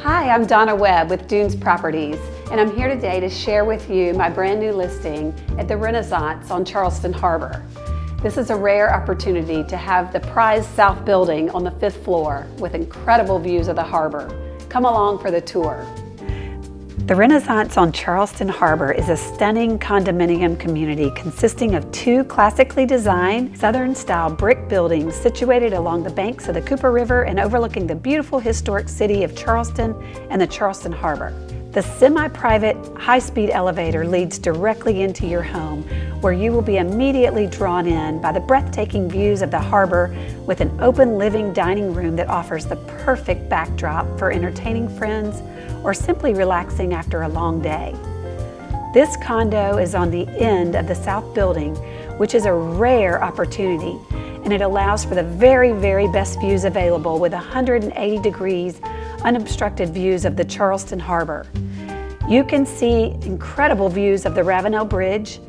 Hi, I'm Donna Webb with Dunes Properties, and I'm here today to share with you my brand new listing at the Renaissance on Charleston Harbor. This is a rare opportunity to have the prized south building on the 5th floor with incredible views of the harbor. Come along for the tour. The Renaissance on Charleston Harbor is a stunning condominium community consisting of two classically designed Southern-style brick buildings situated along the banks of the Cooper River and overlooking the beautiful historic city of Charleston and the Charleston Harbor. The semi-private high-speed elevator leads directly into your home, where you will be immediately drawn in by the breathtaking views of the harbor with an open living dining room that offers the perfect backdrop for entertaining friends or simply relaxing after a long day. This condo is on the end of the south building, which is a rare opportunity, and it allows for the very best views available with 180 degrees unobstructed views of the Charleston Harbor. You can see incredible views of the Ravenel Bridge,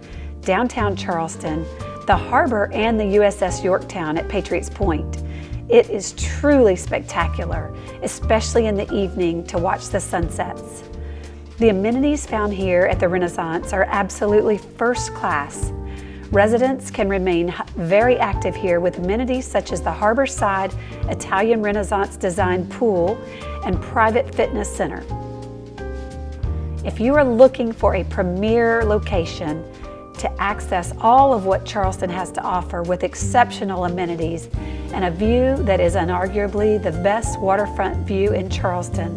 downtown Charleston, the harbor, and the USS Yorktown at Patriot's Point. It is truly spectacular, especially in the evening to watch the sunsets. The amenities found here at the Renaissance are absolutely first class. Residents can remain very active here with amenities such as the harborside Italian Renaissance designed pool and private fitness center. If you are looking for a premier location to access all of what Charleston has to offer with exceptional amenities and a view that is unarguably the best waterfront view in Charleston,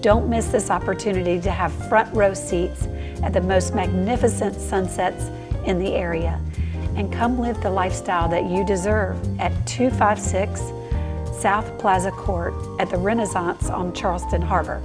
don't miss this opportunity to have front row seats at the most magnificent sunsets in the area, and come live the lifestyle that you deserve at 256 South Plaza Court at the Renaissance on Charleston Harbor.